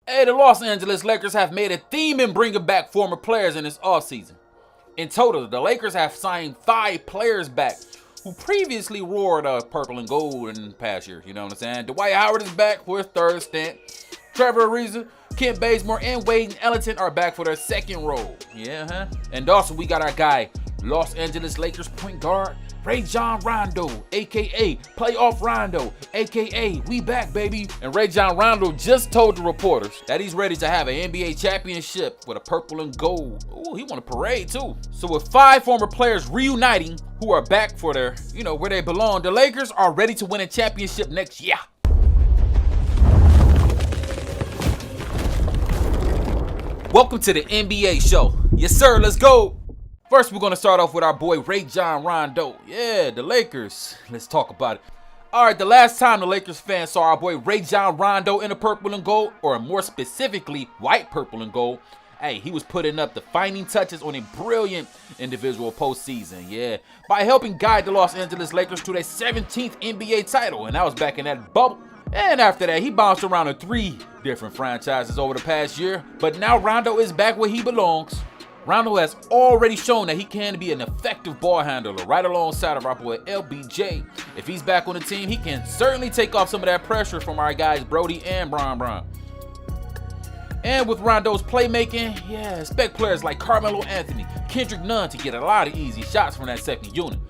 Hey, the Los Angeles Lakers have made a theme in bringing back former players in this offseason. In total, the Lakers have signed 5 players back who previously wore the purple and gold in past years. You know what I'm saying? Dwight Howard is back for his 3rd stint. Trevor Ariza, Kent Bazemore, and Wade Ellington are back for their 2nd role. Yeah, And also, we got our guy, Los Angeles Lakers point guard, Rajon Rondo, a.k.a. Playoff Rondo, a.k.a. we back, baby. And Rajon Rondo just told the reporters that he's ready to have an NBA championship with a purple and gold. Ooh, he won a parade too. So with 5 former players reuniting who are back for their, where they belong, the Lakers are ready to win a championship next year. Welcome to the NBA show. Yes, sir, let's go. First, we're going to start off with our boy Rajon Rondo. Yeah, the Lakers. Let's talk about it. All right, the last time the Lakers fans saw our boy Rajon Rondo in the purple and gold, or more specifically, white, purple, and gold, hey, he was putting up the finishing touches on a brilliant individual postseason, yeah, by helping guide the Los Angeles Lakers to their 17th NBA title, and that was back in that bubble. And after that, he bounced around to 3 different franchises over the past year, but now Rondo is back where he belongs. Rondo has already shown that he can be an effective ball handler right alongside of our boy LBJ. If he's back on the team, he can certainly take off some of that pressure from our guys Brody and Brown. And with Rondo's playmaking, yeah, expect players like Carmelo Anthony, Kendrick Nunn to get a lot of easy shots from that second unit.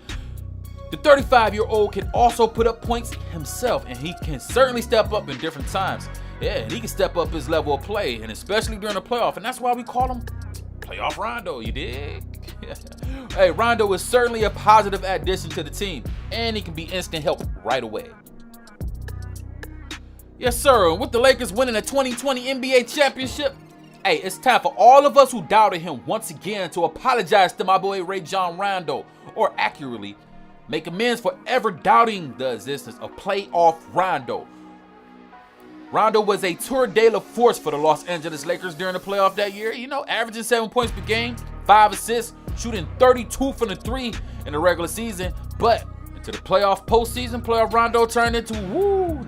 The 35-year-old can also put up points himself, and he can certainly step up in different times. Yeah, and he can step up his level of play, and especially during the playoff, and that's why we call him Playoff Rondo, you dig? Hey, Rondo is certainly a positive addition to the team, and he can be instant help right away. Yes, sir, and with the Lakers winning a 2020 NBA championship, hey, it's time for all of us who doubted him once again to apologize to my boy Rajon Rondo, or accurately, make amends for ever doubting the existence of Playoff Rondo. Rondo was a tour de la force for the Los Angeles Lakers during the playoff that year, averaging 7 points per game, 5 assists, shooting 32 from the 3 in the regular season. But into the postseason, playoff Rondo turned into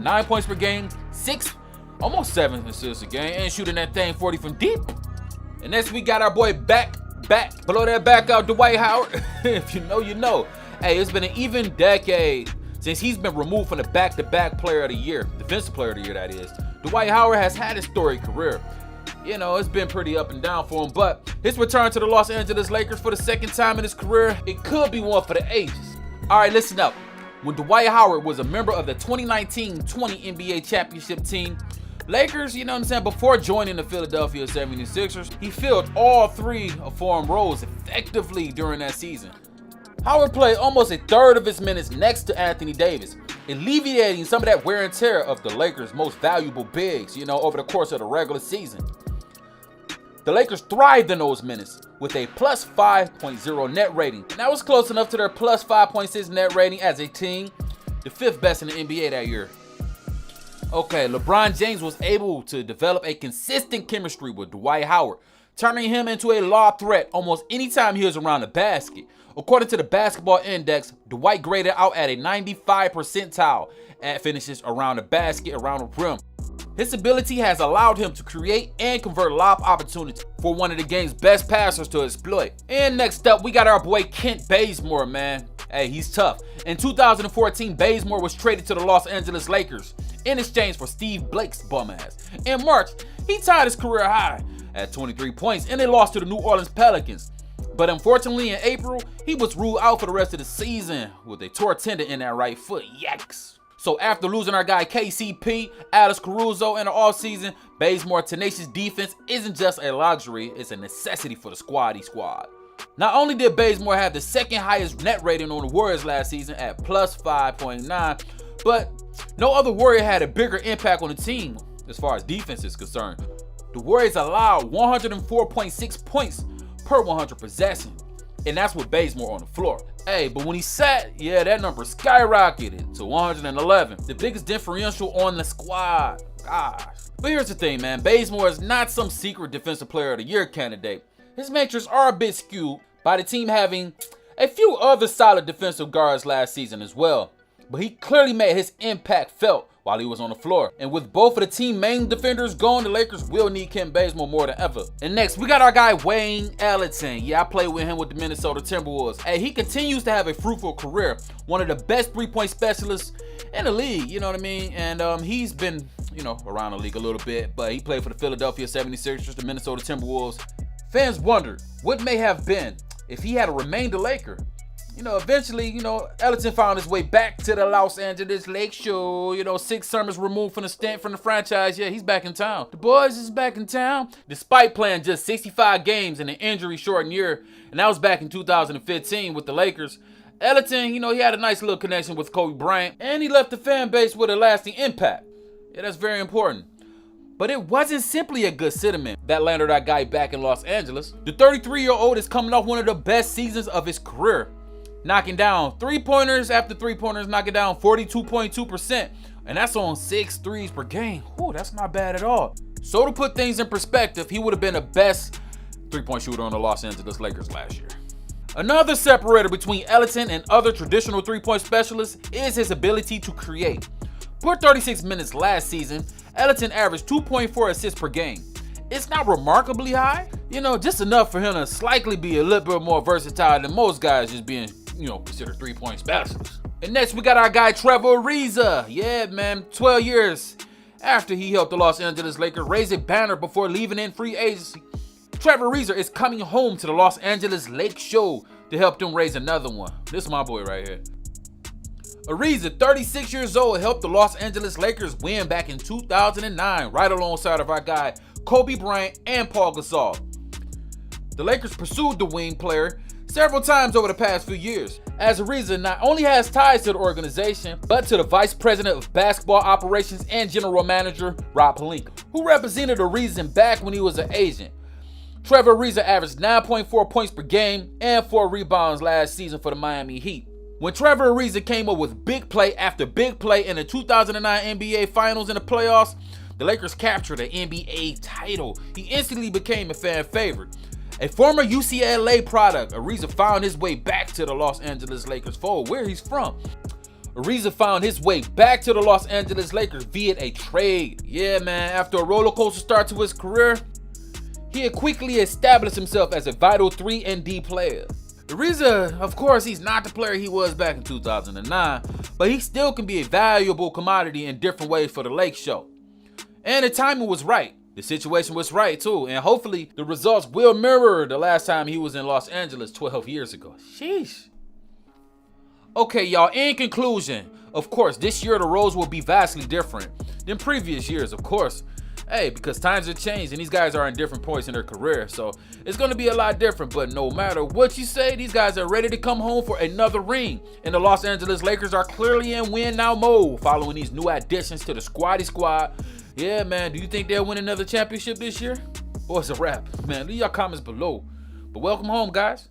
9 points per game, 6, almost 7 assists a game, and shooting that thing 40 from deep. And next we got our boy back, below that back out, Dwight Howard. If you know, you know. Hey, it's been an even decade since he's been removed from the back-to-back player of the year, defensive player of the year that is. Dwight Howard has had a storied career. It's been pretty up and down for him, but his return to the Los Angeles Lakers for the 2nd time in his career, it could be one for the ages. All right, listen up. When Dwight Howard was a member of the 2019-20 NBA championship team, Lakers, before joining the Philadelphia 76ers, he filled all 3 form roles effectively during that season. Howard played almost a third of his minutes next to Anthony Davis, alleviating some of that wear and tear of the Lakers' most valuable bigs, over the course of the regular season. The Lakers thrived in those minutes with a plus 5.0 net rating. And that was close enough to their plus 5.6 net rating as a team, the 5th best in the NBA that year. Okay, LeBron James was able to develop a consistent chemistry with Dwight Howard, turning him into a lob threat almost anytime he was around the basket. According to the Basketball Index, Dwight graded out at a 95 percentile at finishes around the basket, around the rim. His ability has allowed him to create and convert lob opportunities for one of the game's best passers to exploit. And next up, we got our boy Kent Bazemore, man. Hey, he's tough. In 2014, Bazemore was traded to the Los Angeles Lakers in exchange for Steve Blake's bum ass. In March, he tied his career high at 23 points, and they lost to the New Orleans Pelicans. But unfortunately, in April, he was ruled out for the rest of the season with a torn tendon in that right foot. Yikes. So after losing our guy KCP, Alex Caruso in the offseason, Bazemore's tenacious defense isn't just a luxury, it's a necessity for the squad. Not only did Bazemore have the 2nd highest net rating on the Warriors last season at plus 5.9, but no other Warrior had a bigger impact on the team as far as defense is concerned. The Warriors allowed 104.6 points per 100 possessions, and that's with Bazemore on the floor. Hey, but when he sat, yeah, that number skyrocketed to 111, the biggest differential on the squad. Gosh. But here's the thing, man. Bazemore is not some secret defensive player of the year candidate. His metrics are a bit skewed by the team having a few other solid defensive guards last season as well. but he clearly made his impact felt while he was on the floor. And with both of the team main defenders gone, the Lakers will need Kent Bazemore more than ever. And next, we got our guy Wayne Ellington. Yeah, I played with him with the Minnesota Timberwolves. Hey, he continues to have a fruitful career. One of the best three-point specialists in the league, you know what I mean? And he's been, around the league a little bit, but he played for the Philadelphia 76ers, the Minnesota Timberwolves. Fans wondered what may have been if he had remained a Laker. Eventually, Ellington found his way back to the Los Angeles Lake Show. 6 summers removed from the stint from the franchise. Yeah, he's back in town. The boys is back in town. Despite playing just 65 games in an injury-shortened year, and that was back in 2015 with the Lakers, Ellington, he had a nice little connection with Kobe Bryant, and he left the fan base with a lasting impact. Yeah, that's very important. But it wasn't simply a good sentiment that landed our guy back in Los Angeles. The 33-year-old is coming off one of the best seasons of his career, knocking down three-pointers after three-pointers, knocking down 42.2%. And that's on 6 threes per game. Ooh, that's not bad at all. So to put things in perspective, he would have been the best three-point shooter on the Los Angeles Lakers last year. Another separator between Ellington and other traditional three-point specialists is his ability to create. Per 36 minutes last season, Ellington averaged 2.4 assists per game. It's not remarkably high, just enough for him to slightly be a little bit more versatile than most guys just being, considered three-point specialists. And next, we got our guy Trevor Ariza. Yeah, man, 12 years after he helped the Los Angeles Lakers raise a banner before leaving in free agency, Trevor Ariza is coming home to the Los Angeles Lake Show to help them raise another one. This is my boy right here. Ariza, 36 years old, helped the Los Angeles Lakers win back in 2009, right alongside of our guy Kobe Bryant and Paul Gasol. The Lakers pursued the wing player several times over the past few years, as Ariza not only has ties to the organization, but to the Vice President of Basketball Operations and General Manager, Rob Pelinka, who represented Ariza back when he was an agent. Trevor Ariza averaged 9.4 points per game and 4 rebounds last season for the Miami Heat. When Trevor Ariza came up with big play after big play in the 2009 NBA Finals and the playoffs, the Lakers captured an NBA title. He instantly became a fan favorite. A former UCLA product, Ariza found his way back to the Los Angeles Lakers fold, where he's from. Ariza found his way back to the Los Angeles Lakers via a trade. Yeah, man, after a roller coaster start to his career, he had quickly established himself as a vital 3 and D player. Ariza, of course, he's not the player he was back in 2009, but he still can be a valuable commodity in different ways for the Lake Show. And the timing was right. The situation was right too, and hopefully the results will mirror the last time he was in Los Angeles 12 years ago. Sheesh. Okay, y'all, in conclusion, of course, this year the roles will be vastly different than previous years, of course. Hey, because times have changed and these guys are in different points in their career, so it's going to be a lot different. But no matter what you say, these guys are ready to come home for another ring. And the Los Angeles Lakers are clearly in win now mode following these new additions to the squad. Yeah, man, do you think they'll win another championship this year? Or it's a wrap? Man, leave your comments below. But welcome home, guys.